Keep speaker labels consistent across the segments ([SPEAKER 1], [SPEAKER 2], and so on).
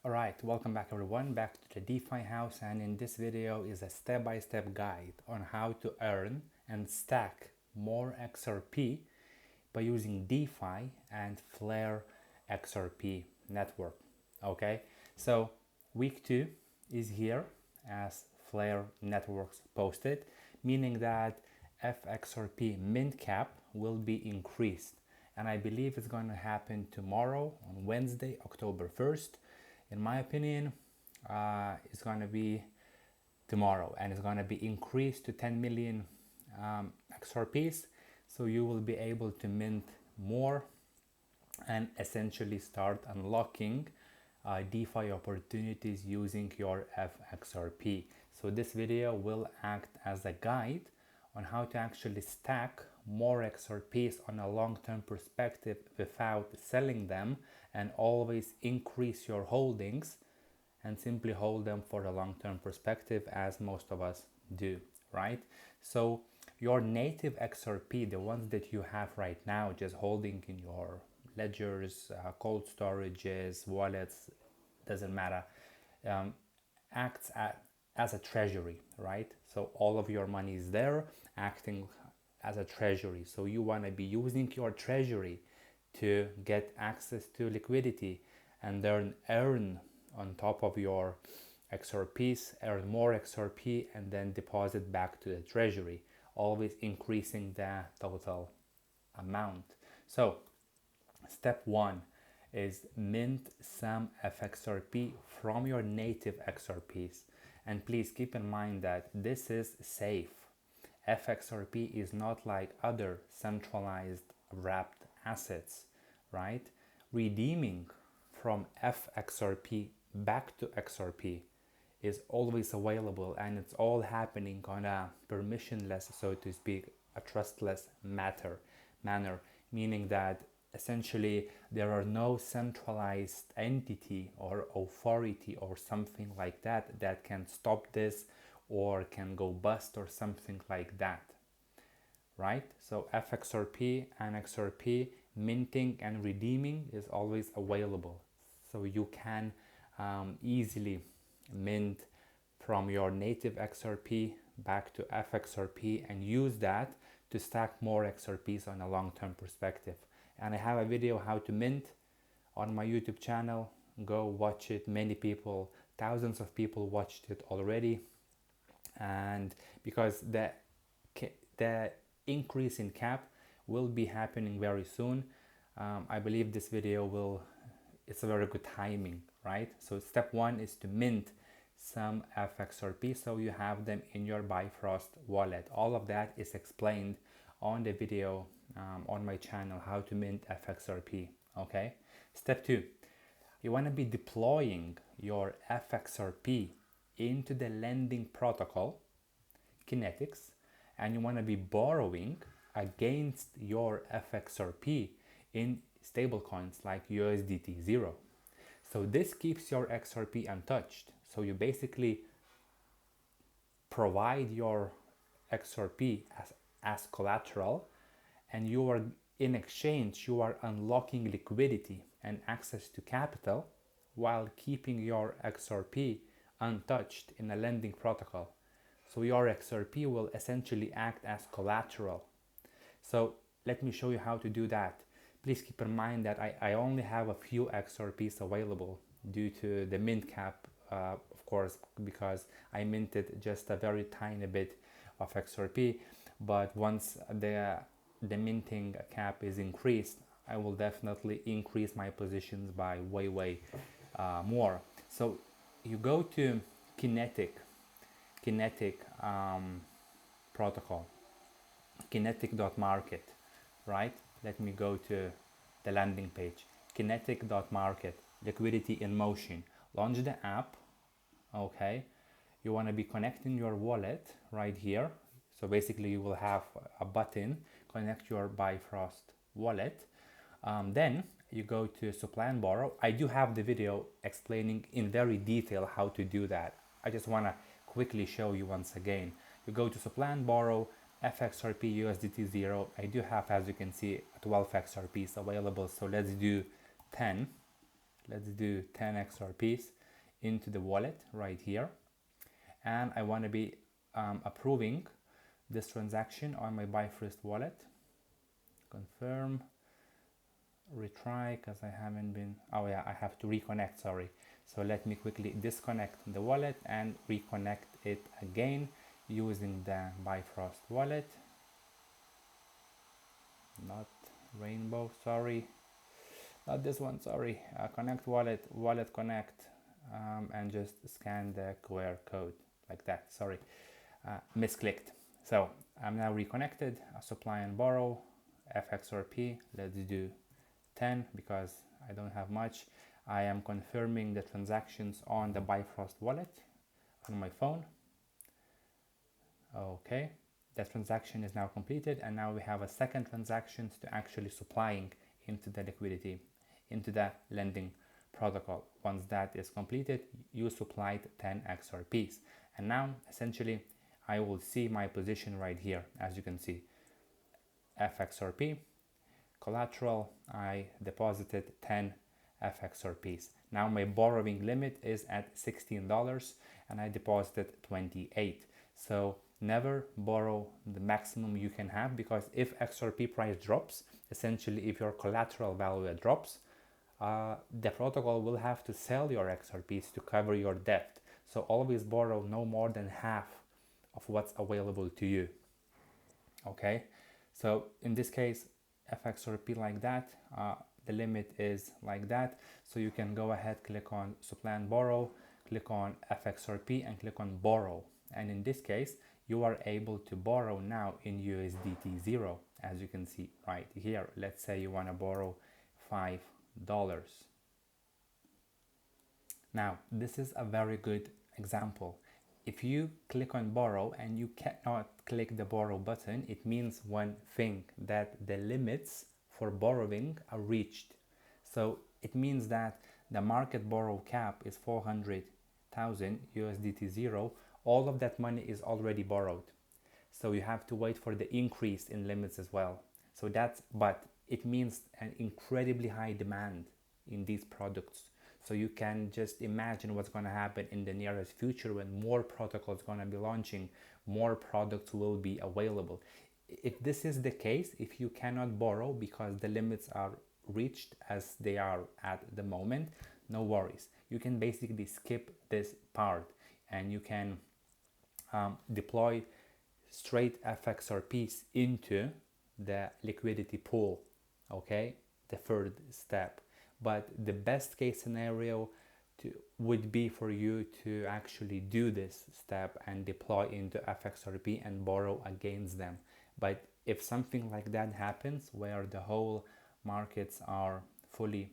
[SPEAKER 1] Alright, welcome back everyone, back to the DeFi House, and in this video is a step-by-step guide on how to earn and stack more XRP by using DeFi and Fxrp network. Okay, so week 2 is here as Flare networks posted, meaning that Fxrp mint cap will be increased, and I believe it's going to happen tomorrow on Wednesday, October 1st. In my opinion, it's going to be tomorrow, and it's going to be increased to 10 million XRPs, so you will be able to mint more and essentially start unlocking DeFi opportunities using your Fxrp. So this video will act as a guide on how to actually stack more XRPs on a long-term perspective without selling them, and always increase your holdings and simply hold them for a long-term perspective, as most of us do, right? So your native XRP, the ones that you have right now just holding in your ledgers, cold storages, wallets, doesn't matter, acts as a treasury, right? So all of your money is there acting as a treasury. So you want to be using your treasury to get access to liquidity and then earn on top of your XRPs, earn more XRP, and then deposit back to the treasury, always increasing the total amount. So step 1 is mint some Fxrp from your native XRPs, and please keep in mind that this is safe. Fxrp is not like other centralized wrapped assets, right? Redeeming from Fxrp back to XRP is always available, and it's all happening on a permissionless, so to speak, a trustless manner, meaning that essentially there are no centralized entity or authority or something like that that can stop this or can go bust or something like that, right? So Fxrp and XRP minting and redeeming is always available, so you can easily mint from your native XRP back to Fxrp and use that to stack more XRPs on a long-term perspective. And I have a video how to mint on my YouTube channel. Go watch it. Many people, thousands of people watched it already, and because the increase in cap will be happening very soon, I believe this video will, it's a very good timing, right? So step 1 is to mint some Fxrp so you have them in your Bifrost wallet. All of that is explained on the video on my channel, how to mint Fxrp. Okay, step 2, you want to be deploying your Fxrp into the lending protocol Kinetic, and you want to be borrowing against your Fxrp in stablecoins like USDT 0. So this keeps your XRP untouched. So you basically provide your XRP as collateral, and you are, in exchange, you are unlocking liquidity and access to capital while keeping your XRP untouched in a lending protocol. So your XRP will essentially act as collateral. So let me show you how to do that. Please keep in mind that I only have a few XRPs available due to the mint cap, of course, because I minted just a very tiny bit of XRP. But once the minting cap is increased, I will definitely increase my positions by way more. So you go to Kinetic protocol, kinetic.market, right? Let me go to the landing page, kinetic.market, liquidity in motion. Launch the app. Okay, you want to be connecting your wallet right here. So basically you will have a button, connect your Bifrost wallet. Then you go to supply and borrow. I do have the video explaining in very detail how to do that. I just want to quickly show you once again. You go to supply and borrow, Fxrp USDT 0. I do have, as you can see, 12 XRPs available, so let's do 10. let's do 10 XRPs into the wallet right here, and I want to be approving this transaction on my Bifrost wallet. Confirm, retry, because I haven't been, oh yeah, I have to reconnect, sorry. So let me quickly disconnect the wallet and reconnect it again using the Bifrost wallet. Not Rainbow, sorry, not this one, sorry. Connect wallet, wallet connect, and just scan the QR code like that. Sorry, misclicked. So I'm now reconnected. Supply and borrow, Fxrp. Let's do 10 because I don't have much. I am confirming the transactions on the Bifrost wallet on my phone. Okay, the transaction is now completed, and now we have a second transaction to actually supplying into the liquidity, into the lending protocol. Once that is completed, you supplied 10 XRPs, and now essentially I will see my position right here. As you can see, Fxrp collateral, I deposited 10 Fxrps. Now my borrowing limit is at $16 and I deposited 28. So never borrow the maximum you can have, because if XRP price drops, essentially if your collateral value drops, the protocol will have to sell your XRPs to cover your debt. So always borrow no more than half of what's available to you. Okay, so in this case, Fxrp like that, the limit is like that. So you can go ahead, click on supply and borrow, click on Fxrp and click on borrow. And in this case, you are able to borrow now in USDT 0, as you can see right here. Let's say you want to borrow $5. Now, this is a very good example. If you click on borrow and you cannot click the borrow button, it means one thing, that the limits for borrowing are reached. So it means that the market borrow cap is 400,000 USDT 0. All of that money is already borrowed. So you have to wait for the increase in limits as well. So but it means an incredibly high demand in these products. So you can just imagine what's going to happen in the nearest future when more protocols going to be launching, more products will be available. If this is the case, if you cannot borrow because the limits are reached as they are at the moment, no worries. You can basically skip this part and you can deploy straight Fxrps into the liquidity pool, okay, the third step. But the best case scenario would be for you to actually do this step and deploy into Fxrp and borrow against them. But if something like that happens where the whole markets are fully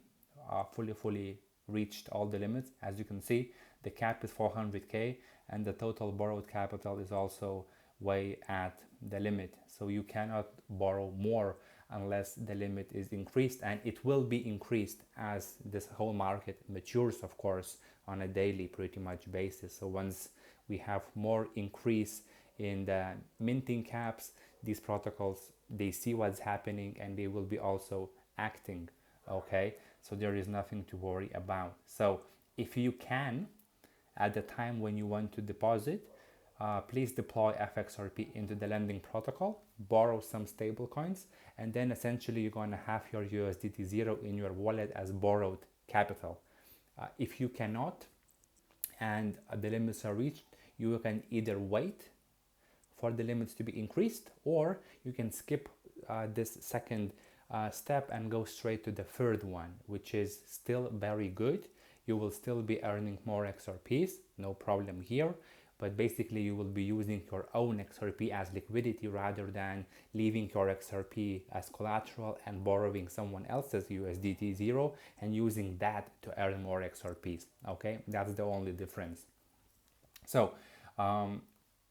[SPEAKER 1] reached all the limits, as you can see, the cap is 400k and the total borrowed capital is also way at the limit. So you cannot borrow more unless the limit is increased, and it will be increased as this whole market matures, of course, on a daily pretty much basis. So once we have more increase in the minting caps, these protocols, they see what's happening and they will be also acting, okay? So there is nothing to worry about. So if you can, at the time when you want to deposit, please deploy Fxrp into the lending protocol, borrow some stable coins, and then essentially you're going to have your USDT 0 in your wallet as borrowed capital. If you cannot and the limits are reached, you can either wait for the limits to be increased, or you can skip this second step and go straight to the third one, which is still very good. You will still be earning more XRPs, no problem here. But basically you will be using your own XRP as liquidity rather than leaving your XRP as collateral and borrowing someone else's USDT 0 and using that to earn more XRPs, okay? That's the only difference. So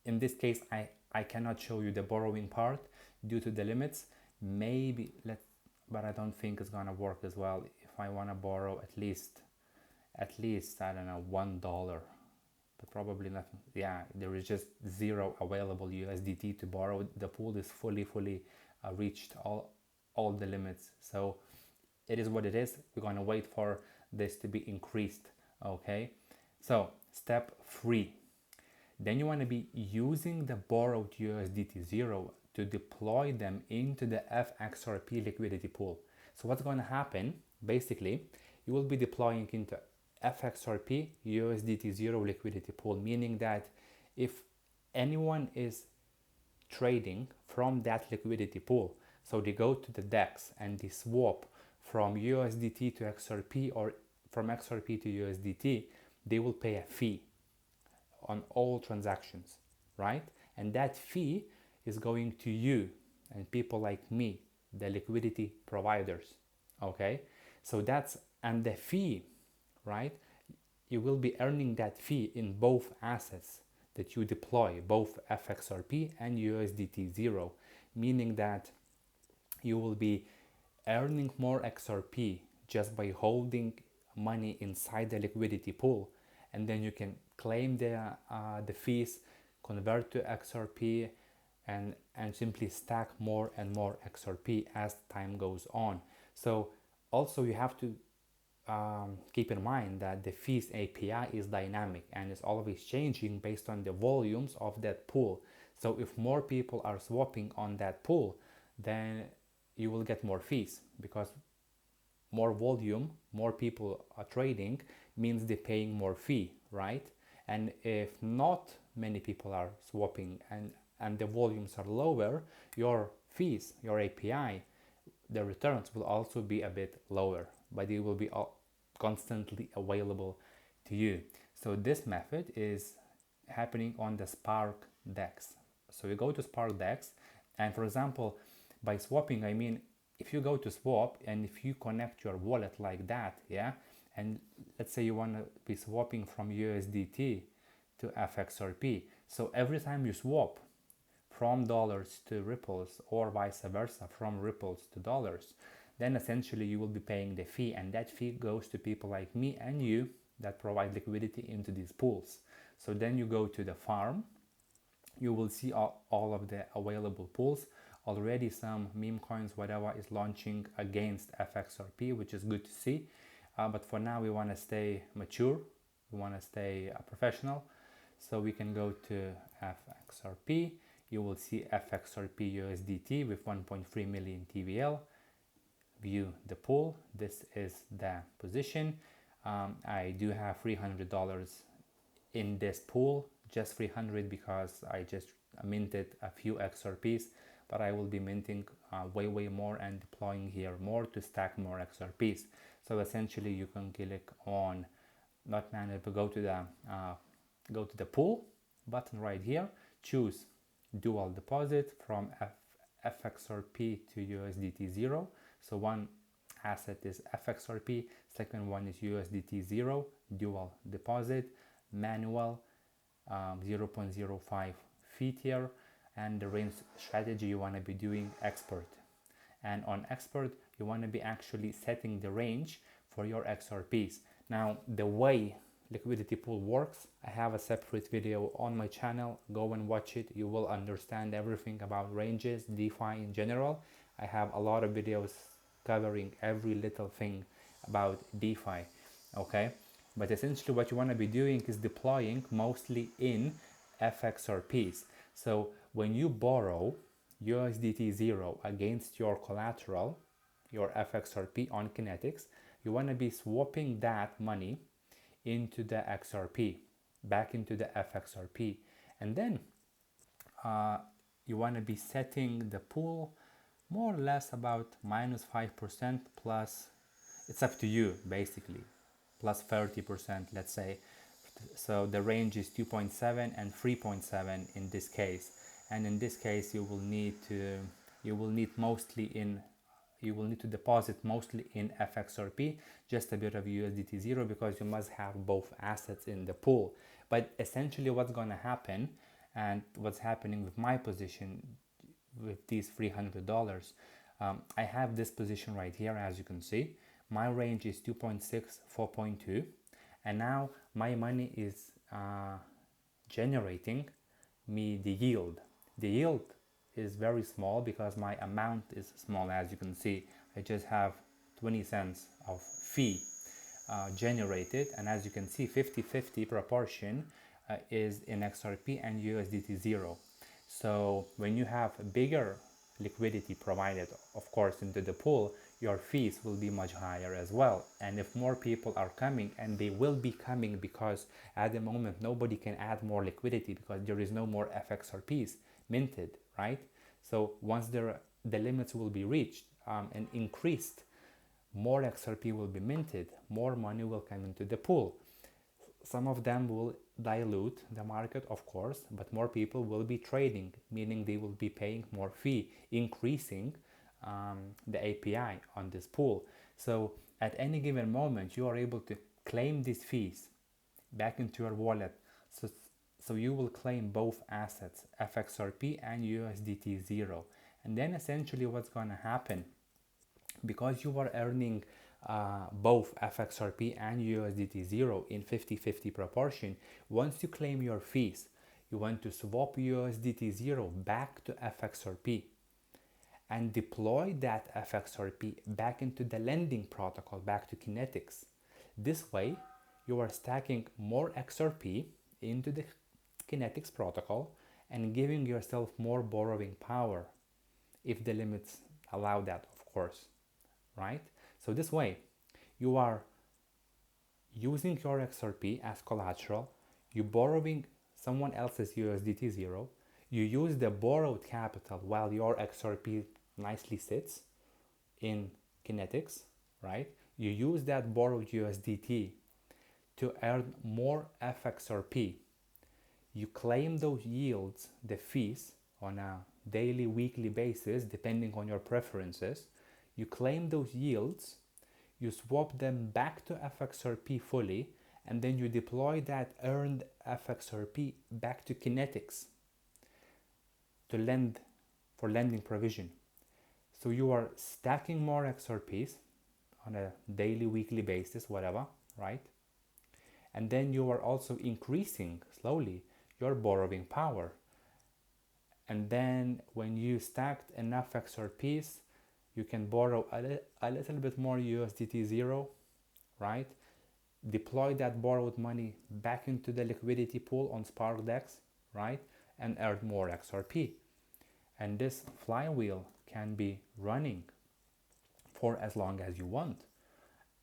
[SPEAKER 1] in this case, I cannot show you the borrowing part due to the limits. Maybe, but I don't think it's gonna work as well. If I wanna borrow at least, I don't know, $1, but probably nothing. Yeah, there is just zero available USDT to borrow. The pool is fully reached all the limits. So it is what it is. We're going to wait for this to be increased. Okay, so step 3, then you want to be using the borrowed USDT zero to deploy them into the Fxrp liquidity pool. So what's going to happen? Basically, you will be deploying into Fxrp USDT zero liquidity pool, meaning that if anyone is trading from that liquidity pool, so they go to the DEX and they swap from USDT to XRP or from XRP to USDT, they will pay a fee on all transactions, right? And that fee is going to you and people like me, the liquidity providers. Okay, so that's, and the fee, right, you will be earning that fee in both assets that you deploy, both Fxrp and USDT zero, meaning that you will be earning more XRP just by holding money inside the liquidity pool, and then you can claim the fees, convert to XRP, and simply stack more and more XRP as time goes on. So also you have to keep in mind that the fees API is dynamic and is always changing based on the volumes of that pool. So if more people are swapping on that pool, then you will get more fees, because more volume, more people are trading, means they're paying more fee, right? And if not many people are swapping and the volumes are lower, your fees, your API, the returns will also be a bit lower, but it will be constantly available to you. So this method is happening on the Spark DEX. So you go to Spark DEX, and for example, by swapping, I mean, if you go to swap and if you connect your wallet like that, yeah, and let's say you want to be swapping from USDT to Fxrp, so every time you swap from dollars to ripples or vice versa, from ripples to dollars, then essentially you will be paying the fee, and that fee goes to people like me and you that provide liquidity into these pools. So then you go to the farm, you will see all of the available pools. Already some meme coins, whatever, is launching against Fxrp, which is good to see. But for now, we want to stay mature. We want to stay professional. So we can go to Fxrp. You will see Fxrp USDT with 1.3 million TVL. View the pool. This is the position. I do have $300 in this pool, just 300 because I just minted a few XRPs, but I will be minting way more and deploying here more to stack more XRPs. So essentially you can click on not manage, but go to the pool button right here, choose dual deposit from Fxrp to USDT zero. So one asset is Fxrp, second one is USDT zero, dual deposit, manual, 0.05 fee tier, and the range strategy you want to be doing expert. And on expert, you want to be actually setting the range for your XRPs. Now, the way liquidity pool works, I have a separate video on my channel. Go and watch it. You will understand everything about ranges, DeFi in general. I have a lot of videos covering every little thing about DeFi, okay? But essentially what you want to be doing is deploying mostly in Fxrps. So when you borrow USDT zero against your collateral, your Fxrp on Kinetics, you want to be swapping that money into the XRP, back into the Fxrp. And then you want to be setting the pool more or less about minus 5% plus, it's up to you basically, plus 30%, let's say. So the range is 2.7 and 3.7 in this case. And in this case, you will need to deposit mostly in Fxrp, just a bit of USDT zero, because you must have both assets in the pool. But essentially what's going to happen, and what's happening with my position with these $300, I have this position right here, as you can see. My range is 2.6, 4.2, and now my money is generating me the yield. The yield is very small because my amount is small, as you can see. I just have 20 cents of fee. generated, and as you can see 50-50 proportion is in XRP and USDT 0. So when you have bigger liquidity provided, of course, into the pool, your fees will be much higher as well. And if more people are coming, and they will be coming, because at the moment nobody can add more liquidity because there is no more Fxrps minted, right? So once the limits will be reached and increased, more XRP will be minted, more money will come into the pool. Some of them will dilute the market, of course, but more people will be trading, meaning they will be paying more fee, increasing the API on this pool. So at any given moment, you are able to claim these fees back into your wallet. So you will claim both assets, Fxrp and USDT 0. And then essentially what's going to happen, because you are earning both Fxrp and USDT 0 in 50-50 proportion, once you claim your fees, you want to swap USDT 0 back to Fxrp and deploy that Fxrp back into the lending protocol, back to Kinetics. This way, you are stacking more XRP into the Kinetics protocol and giving yourself more borrowing power, if the limits allow that, of course, right? So this way, you are using your XRP as collateral, you borrowing someone else's USDT 0, you use the borrowed capital while your XRP nicely sits in Kinetics, right? You use that borrowed USDT to earn more Fxrp. You claim those yields, the fees, on a daily, weekly basis, depending on your preferences. You claim those yields, you swap them back to Fxrp fully, and then you deploy that earned Fxrp back to Kinetics to lend, for lending provision. So you are stacking more XRPs on a daily, weekly basis, whatever, right? And then you are also increasing slowly your borrowing power. And then when you stacked enough XRPs, you can borrow a little bit more USDT 0, right? Deploy that borrowed money back into the liquidity pool on SparkDex, right? And earn more XRP. And this flywheel can be running for as long as you want.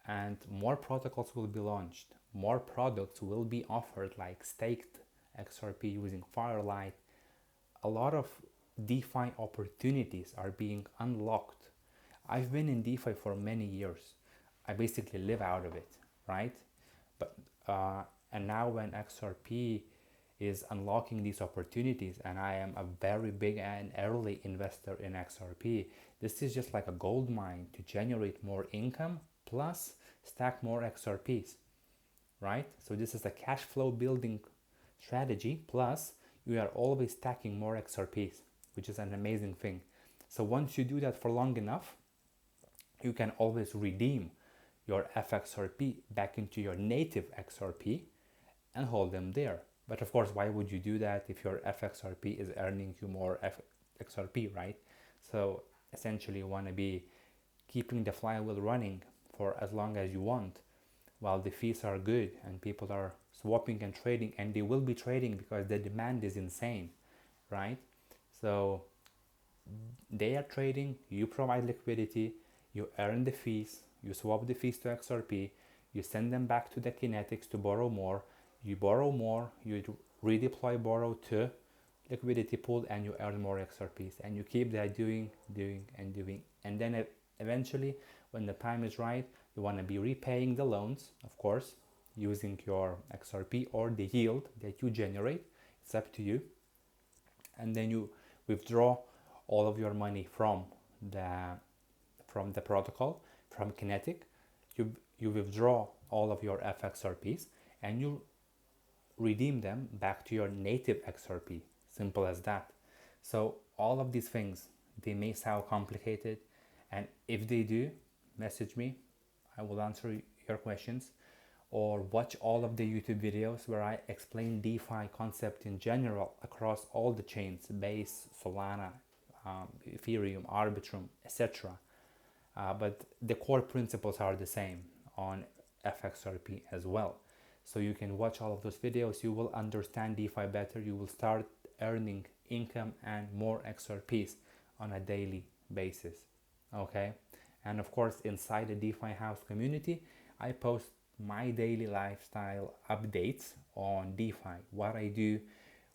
[SPEAKER 1] And more protocols will be launched. More products will be offered, like staked XRP using Firelight. A lot of DeFi opportunities are being unlocked. I've been in DeFi for many years. I basically live out of it, right? But and now when XRP is unlocking these opportunities, and I am a very big and early investor in XRP, this is just like a gold mine to generate more income plus stack more XRPs, right? So this is a cash flow building strategy, plus you are always stacking more XRPs, which is an amazing thing. So once you do that for long enough, you can always redeem your Fxrp back into your native XRP and hold them there. But of course, why would you do that if your Fxrp is earning you more XRP, right? So essentially you want to be keeping the flywheel running for as long as you want, while the fees are good and people are swapping and trading, and they will be trading because the demand is insane, right? So they are trading, you provide liquidity, you earn the fees, you swap the fees to XRP, you send them back to the Kinetics to borrow more, you borrow more, you redeploy borrow to liquidity pool, and you earn more XRPs, and you keep that doing, and then eventually, when the time is right, you want to be repaying the loans, of course, using your XRP or the yield that you generate. It's up to you. And then you withdraw all of your money from the protocol, from Kinetic. You withdraw all of your Fxrps and you redeem them back to your native XRP. Simple as that. So all of these things, they may sound complicated, and if they do, message me. I will answer your questions, or watch all of the YouTube videos where I explain DeFi concept in general across all the chains: Base, Solana, Ethereum, Arbitrum, etc. But the core principles are the same on Fxrp as well. So you can watch all of those videos, you will understand DeFi better, you will start earning income and more XRPs on a daily basis. Okay, and of course inside the DeFi House community I post my daily lifestyle updates on DeFi, what I do,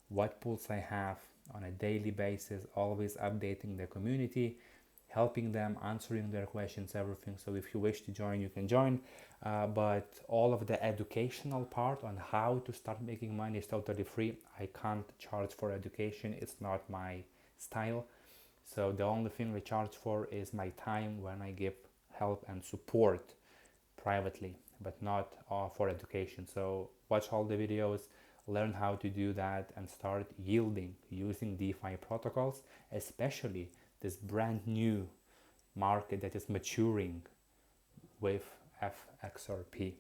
[SPEAKER 1] what pools I have on a daily basis, always updating the community, helping them, answering their questions, everything. So if you wish to join, you can join, but all of the educational part on how to start making money is totally free. I can't charge for education, it's not my style. So the only thing I charge for is my time when I give help and support privately, but not for education. So watch all the videos, learn how to do that, and start yielding using DeFi protocols, especially this brand new market that is maturing with Fxrp.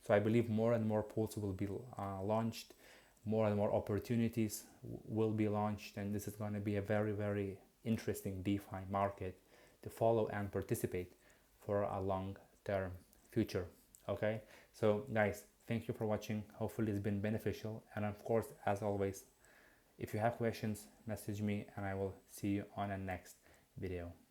[SPEAKER 1] So I believe more and more pools will be launched, more and more opportunities will be launched, and this is going to be a very, very interesting DeFi market to follow and participate for a long-term future. Okay, so guys, thank you for watching. Hopefully it's been beneficial, and of course, as always, if you have questions, message me and I will see you on a next video.